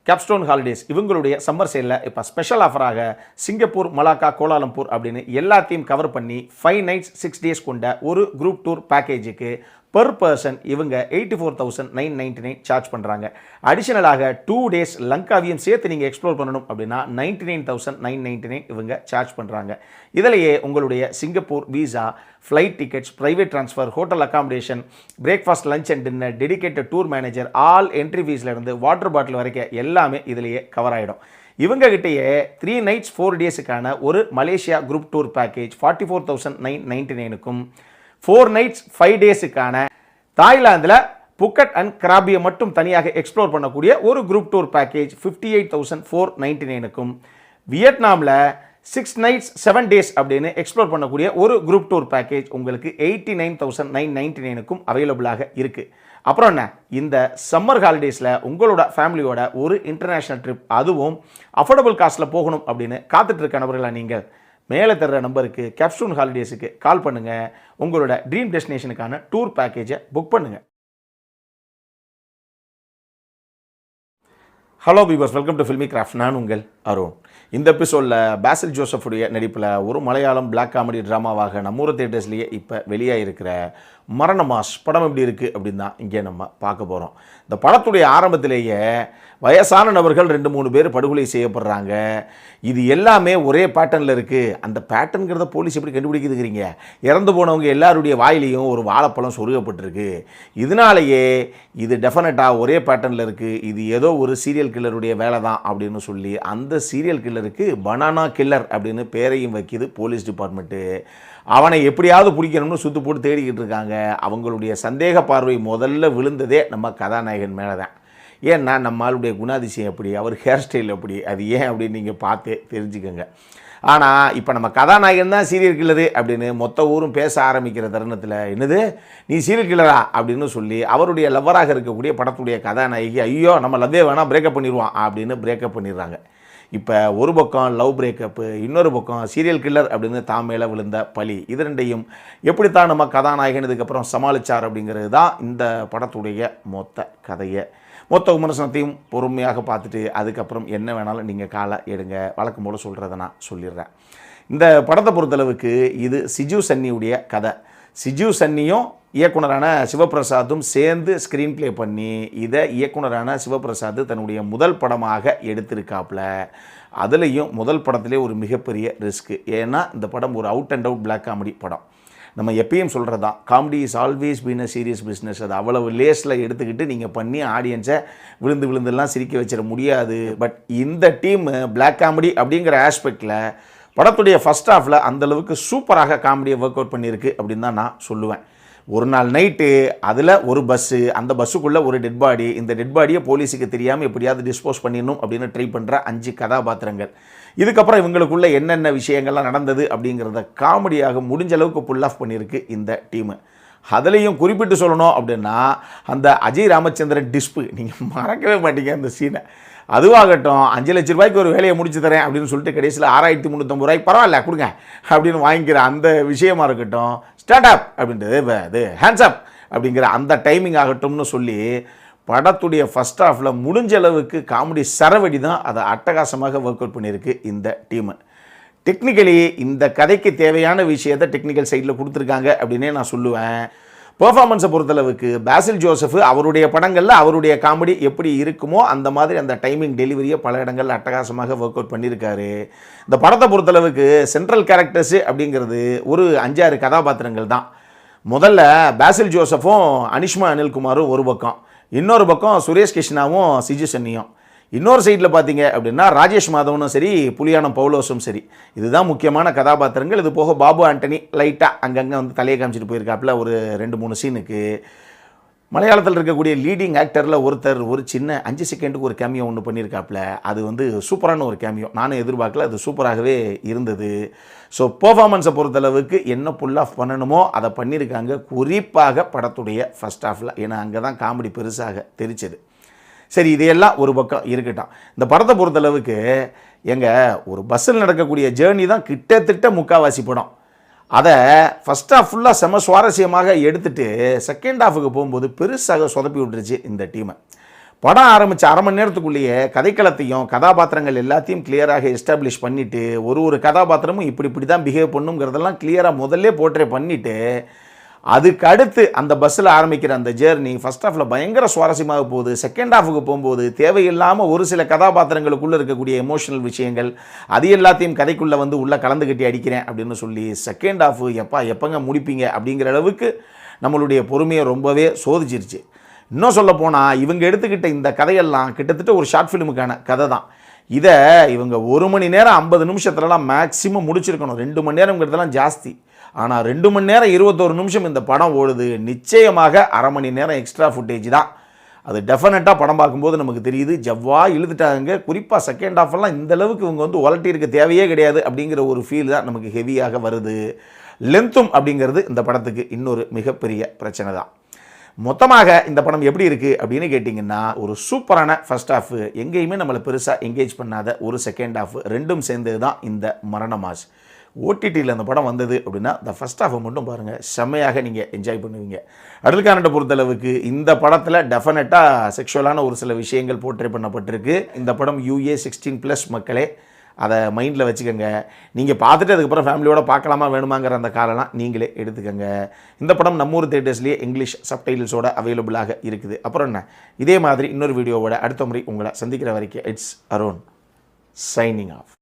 Capstone holidays இவங்களுடைய summer சேலில் இப்போ special ஆஃபராக Singapore, Malacca, Kuala Lumpur அப்படின்னு எல்லாத்தையும் கவர் பண்ணி 5 nights 6 days கொண்ட ஒரு குரூப் டூர் பேக்கேஜுக்கு பெர் பர்சன் இவங்க 84,999 சார்ஜ் பண்ணுறாங்க. அடிஷனலாக 2 days லங்காவையும் சேர்த்து நீங்கள் எக்ஸ்ப்ளோர் பண்ணணும் அப்படின்னா 99,999 இவங்க சார்ஜ் பண்ணுறாங்க. இதிலேயே உங்களுடைய Singapore visa, flight tickets, private transfer, hotel accommodation, breakfast, lunch and dinner, dedicated tour manager, all entry ஃபீஸ்லேருந்து வாட்டர் பாட்டில் வரைக்கும் எல்லாமே இதிலேயே கவர் ஆகிடும். இவங்ககிட்டயே 3 nights 4 daysக்கான ஒரு மலேசியா குரூப் டூர் பேக்கேஜ் 44,999க்கும் 4 nights 5 daysக்கான தாய்லாந்தில் புக்கட் அண்ட் கிராபியை மட்டும் தனியாக எக்ஸ்ப்ளோர் பண்ணக்கூடிய ஒரு குரூப் டூர் பேக்கேஜ் 58,499க்கும் வியட்நாமில் 6 nights 7 days அப்படின்னு எக்ஸ்ப்ளோர் பண்ணக்கூடிய ஒரு குரூப் டூர் பேக்கேஜ் உங்களுக்கு 89,999க்கும் அவைலபிளாக இருக்குது. அப்புறம் என்ன, இந்த சம்மர் ஹாலிடேஸில் உங்களோட ஃபேமிலியோட ஒரு இன்டர்நேஷ்னல் ட்ரிப், அதுவும் அஃபோர்டபுள் காஸ்ட்டில் போகணும் அப்படின்னு காத்துட்ருக்க நபர்களாக நீங்கள் மேலே தர்ற நம்பருக்கு கேப்ஸ்டோன் ஹாலிடேஸுக்கு கால் பண்ணுங்கள். உங்களோட ட்ரீம் டெஸ்டினேஷனுக்கான டூர் பேக்கேஜை புக் பண்ணுங்கள். Hello viewers, welcome to filmi craft. நான் உங்கள் அருண். இந்த எபிசோடில் பாசில் ஜோசஃபுடைய நடிப்பில் ஒரு மலையாளம் பிளாக் காமெடி ட்ராமாவாக நம்மூர் தியேட்டர்ஸ்லேயே இப்போ வெளியாக இருக்கிற மரண மாஸ் படம் எப்படி இருக்குது அப்படின்னு தான் இங்கே நம்ம பார்க்க போகிறோம். இந்த படத்துடைய ஆரம்பத்திலேயே வயசான நபர்கள் 2-3 பேர் படுகொலை செய்யப்படுறாங்க. இது எல்லாமே ஒரே பேட்டர்னில் இருக்குது. அந்த பேட்டர்னுங்கிறத போலீஸ் எப்படி கண்டுபிடிக்குதுங்கிறீங்க? இறந்து போனவங்க எல்லாருடைய வாயிலையும் ஒரு வாழைப்பழம் சொருகப்பட்டிருக்கு. இதனாலேயே இது டெஃபினட்டாக ஒரே பேட்டர்னில் இருக்குது, இது ஏதோ ஒரு சீரியல் கில்லருடைய வேலை தான் அப்படின்னு சொல்லி அந்த சீரியல் கில்லருக்கு பனானா கில்லர் அப்படின்னு பேரையும் வைக்கிது போலீஸ் டிபார்ட்மெண்ட்டு. அவனை எப்படியாவது பிடிக்கணும்னு சுற்று போட்டு தேடிக்கிட்டு இருக்காங்க. அவங்களுடைய சந்தேக பார்வை முதல்ல விழுந்ததே நம்ம கதாநாயகன் மேலே தான். ஏன்னா நம்மளுடைய குணாதிசயம் எப்படி, அவர் ஹேர் ஸ்டைல் எப்படி, அது ஏன் அப்படின்னு நீங்கள் பார்த்து தெரிஞ்சுக்கோங்க. ஆனால் இப்போ நம்ம கதாநாயகன் தான் சீரியல் கில்லரு அப்படின்னு மொத்த ஊரும் பேச ஆரம்பிக்கிற தருணத்தில், என்னது நீ சீரியல் கில்லரா அப்படின்னு சொல்லி அவருடைய லவ்வராக இருக்கக்கூடிய படத்துடைய கதாநாயகி, ஐயோ நம்ம லவ்வே வேணாம் பிரேக்கப் பண்ணிடுவான் அப்படின்னு பிரேக்கப் பண்ணிடுறாங்க. இப்போ ஒரு பக்கம் லவ் பிரேக்கப்பு, இன்னொரு பக்கம் சீரியல் கில்லர் அப்படின்னு தான் மேலே விழுந்த பழி, இது ரெண்டையும் எப்படித்தான் நம்ம கதாநாயகன் இதுக்கப்புறம் சமாளித்தார் அப்படிங்கிறது தான் இந்த படத்துடைய மொத்த கதையை. மொத்த விமர்சனத்தையும் பொறுமையாக பார்த்துட்டு அதுக்கப்புறம் என்ன வேணாலும் நீங்கள் காலை எடுங்க. வழக்கம் போல் சொல்கிறத நான் சொல்லிடுறேன். இந்த படத்தை பொறுத்தளவுக்கு இது சிஜு சன்னியுடைய கதை. சிஜு சன்னியும் இயக்குனரான சிவபிரசாத்தும் சேர்ந்து ஸ்க்ரீன் ப்ளே பண்ணி இதை இயக்குனரான சிவபிரசாத் தன்னுடைய முதல் படமாக எடுத்திருக்காப்புல. அதுலேயும் முதல் படத்திலே ஒரு மிகப்பெரிய ரிஸ்க்கு. ஏன்னா இந்த படம் ஒரு out and out black comedy படம். நம்ம எப்பயும் சொல்கிறது தான், comedy is always been a serious business. அது அவ்வளவு லேஸில் எடுத்துக்கிட்டு நீங்கள் பண்ணி ஆடியன்ஸை விழுந்துலாம் சிரிக்க வச்சிட முடியாது. பட் இந்த டீம் பிளாக் காமெடி அப்படிங்கிற ஆஸ்பெக்டில் படத்துடைய ஃபஸ்ட் ஹாஃபில் அந்தளவுக்கு சூப்பராக காமெடியை ஒர்க் அவுட் பண்ணியிருக்கு அப்படின்னு தான் நான் சொல்லுவேன். ஒரு நாள் நைட்டு அதில் ஒரு பஸ்ஸு, அந்த பஸ்ஸுக்குள்ளே ஒரு டெட் பாடி, இந்த டெட் பாடியை போலீஸுக்கு தெரியாமல் எப்படியாவது டிஸ்போஸ் பண்ணிடணும் அப்படின்னு ட்ரை பண்ணுற 5 கதாபாத்திரங்கள். இதுக்கப்புறம் இவங்களுக்குள்ள என்னென்ன விஷயங்கள்லாம் நடந்தது அப்படிங்கிறத காமெடியாக முடிஞ்ச அளவுக்கு புல் ஆஃப் பண்ணியிருக்கு இந்த டீமு. அதுலேயும் குறிப்பிட்டு சொல்லணும் அப்படின்னா அந்த அஜய் ராமச்சந்திரன் டிஸ்பு, நீங்கள் மறக்கவே மாட்டீங்க அந்த சீனை. அதுவாகட்டும், 5 லட்ச ரூபாய்க்கு ஒரு வேலையை முடிச்சு தரேன் அப்படின்னு சொல்லிட்டு கடைசியில் 6,350 ரூபாய்க்கு பரவாயில்ல கொடுங்க அப்படின்னு வாங்கிக்கிற அந்த விஷயமா இருக்கட்டும், ஸ்டார்ட் அப் அப்படின்றது அது ஹேண்ட்ஸ் அப் அப்படிங்கிற அந்த டைமிங் ஆகட்டும்னு சொல்லி படத்துடைய ஃபஸ்ட் ஹாஃபில் முடிஞ்ச அளவுக்கு காமெடி சரவெடி தான் அதை அட்டகாசமாக ஒர்க் அவுட் பண்ணியிருக்கு இந்த டீமு. டெக்னிக்கலி இந்த கதைக்கு தேவையான விஷயத்தை டெக்னிக்கல் சைடில் கொடுத்துருக்காங்க அப்படின்னே நான் சொல்லுவேன். பெர்ஃபார்மன்ஸை பொறுத்தளவுக்கு பாசில் ஜோசப் அவருடைய படங்களில் அவருடைய காமெடி எப்படி இருக்குமோ அந்த மாதிரி அந்த டைமிங் டெலிவரியை பல இடங்களில் அட்டகாசமாக ஒர்க் அவுட் பண்ணியிருக்காரு. இந்த படத்தை பொறுத்தளவுக்கு சென்ட்ரல் கேரக்டர்ஸு அப்படிங்கிறது ஒரு 5-6 கதாபாத்திரங்கள் தான். முதல்ல பாசில் ஜோசஃபும் அனிஷ்மா அனில்குமாரும் ஒரு பக்கம், இன்னொரு பக்கம் சுரேஷ் கிருஷ்ணாவும் சிஜு சன்னியும், இன்னொரு சைடில் பார்த்தீங்க அப்படின்னா ராஜேஷ் மாதவனும் சரி, புலியானம் பவுலோஸும் சரி. இதுதான் முக்கியமான கதாபாத்திரங்கள். இது போக பாபு ஆண்டனி லைட்டாக அங்கங்கே வந்து தலையை காமிச்சிட்டு போயிருக்காப்புல ஒரு 2-3 சீனுக்கு. மலையாளத்தில் இருக்கக்கூடிய லீடிங் ஆக்டரில் ஒருத்தர் ஒரு சின்ன 5 செகண்டுக்கு ஒரு கேமியோ ஒன்று பண்ணியிருக்காப்புல. அது வந்து சூப்பரான ஒரு கேமியோ, நானும் எதிர்பார்க்கல, அது சூப்பராகவே இருந்தது. ஸோ பெர்ஃபார்மன்ஸை பொறுத்தளவுக்கு என்ன புல் ஆஃப் பண்ணணுமோ அதை பண்ணியிருக்காங்க. குறிப்பாக படத்துடைய ஃபஸ்ட் ஹாஃபில், ஏன்னா அங்கே தான் காமெடி பெருசாக தெரிச்சது. சரி, இதையெல்லாம் ஒரு பக்கம் இருக்கட்டும். இந்த படத்தை பொறுத்தளவுக்கு ஒரு பஸ்ஸில் நடக்கக்கூடிய ஜேர்னி தான் கிட்டத்தட்ட முக்கால்வாசி படம். அதை ஃபஸ்ட் ஹாஃப் ஃபுல்லாக செம சுவாரஸ்யமாக எடுத்துகிட்டு செகண்ட் ஹாஃபுக்கு போகும்போது பெருசாக சொதப்பி விட்டுருச்சு இந்த டீமை. படம் ஆரம்பித்த அரை மணி நேரத்துக்குள்ளேயே கதைக்களத்தையும் கதாபாத்திரங்கள் எல்லாத்தையும் கிளியராக எஸ்டாப்ளிஷ் பண்ணிவிட்டு ஒரு கதாபாத்திரமும் இப்படி தான் பிஹேவ் பண்ணுங்கிறதெல்லாம் கிளியராக முதல்ல போர்ட்ரே பண்ணிவிட்டு அதுக்கு அடுத்து அந்த பஸ்ஸில் ஆரம்பிக்கிற அந்த ஜேர்னி ஃபஸ்ட் ஹாஃபில் பயங்கர சுவாரஸ்யமாக போகுது. செகண்ட் ஹாஃபுக்கு போகும்போது தேவையில்லாமல் ஒரு சில கதாபாத்திரங்களுக்குள்ளே இருக்கக்கூடிய எமோஷனல் விஷயங்கள் அது எல்லாத்தையும் கதைக்குள்ளே வந்து உள்ளே கலந்து கட்டி அடிக்கிறேன் அப்படின்னு சொல்லி செகண்ட் ஹாஃபு எப்போங்க முடிப்பீங்க அப்படிங்கிற அளவுக்கு நம்மளுடைய பொறுமையை ரொம்பவே சோதிச்சிருச்சு. இன்னும் சொல்ல போனால் இவங்க எடுத்துக்கிட்ட இந்த கதையெல்லாம் கிட்டத்தட்ட ஒரு ஷார்ட் ஃபிலிமுக்கான கதை தான். இதை இவங்க 1 மணி நேரம் 50 நிமிஷத்துலலாம் மேக்ஸிமம் முடிச்சிருக்கணும். 2 மணி நேரங்கிறதுலாம் ஜாஸ்தி. ஆனால் 2 மணி நேரம் 21 நிமிஷம் இந்த படம் ஓடுது. நிச்சயமாக அரை மணி நேரம் எக்ஸ்ட்ரா ஃபுட்டேஜ் தான். அது டெஃபினட்டாக படம் பார்க்கும்போது நமக்கு தெரியுது. ஜவ்வாக இழுத்துட்டாங்க. குறிப்பாக செகண்ட் ஹாஃபெல்லாம் இந்த அளவுக்கு இவங்க வந்து உலட்டி இருக்க தேவையே கிடையாது அப்படிங்கிற ஒரு ஃபீல் தான் நமக்கு ஹெவியாக வருது. லென்த்தும் அப்படிங்கிறது இந்த படத்துக்கு இன்னொரு மிகப்பெரிய பிரச்சனை தான். மொத்தமாக இந்த படம் எப்படி இருக்குது அப்படின்னு கேட்டிங்கன்னா, ஒரு சூப்பரான ஃபர்ஸ்ட் ஹாஃப், எங்கேயுமே நம்மளை பெருசாக என்கேஜ் பண்ணாத ஒரு செகண்ட் ஹாஃப், ரெண்டும் சேர்ந்தது தான் இந்த மரண மாஸ். ஓடிடியில் அந்த படம் வந்தது அப்படின்னா இந்த ஃபர்ஸ்ட் ஹாஃபை மட்டும் பாருங்கள், செம்மையாக நீங்கள் என்ஜாய் பண்ணுவீங்க. அடல்காரனை பொறுத்தளவுக்கு இந்த படத்தில் டெஃபினட்டாக செக்ஷுவலான ஒரு சில விஷயங்கள் போர்ட்ரே பண்ணப்பட்டிருக்கு. இந்த படம் UA 16+ மக்களே, அதை மைண்டில் வச்சுக்கோங்க. நீங்கள் பார்த்துட்டு அதுக்கப்புறம் ஃபேமிலியோட பார்க்கலாமா வேணுமாங்கிற அந்த காலெல்லாம் நீங்களே எடுத்துக்கோங்க. இந்த படம் நம்ம ஊர் தேட்டர்ஸ்லேயே இங்கிலீஷ் சப்டைட்டில்ஸோட அவைலபிளாக இருக்குது. அப்புறம் என்ன, இதே மாதிரி இன்னொரு வீடியோவோட அடுத்த முறை உங்களை சந்திக்கிற வரைக்கும் இட்ஸ் அருண் சைனிங் ஆஃப்.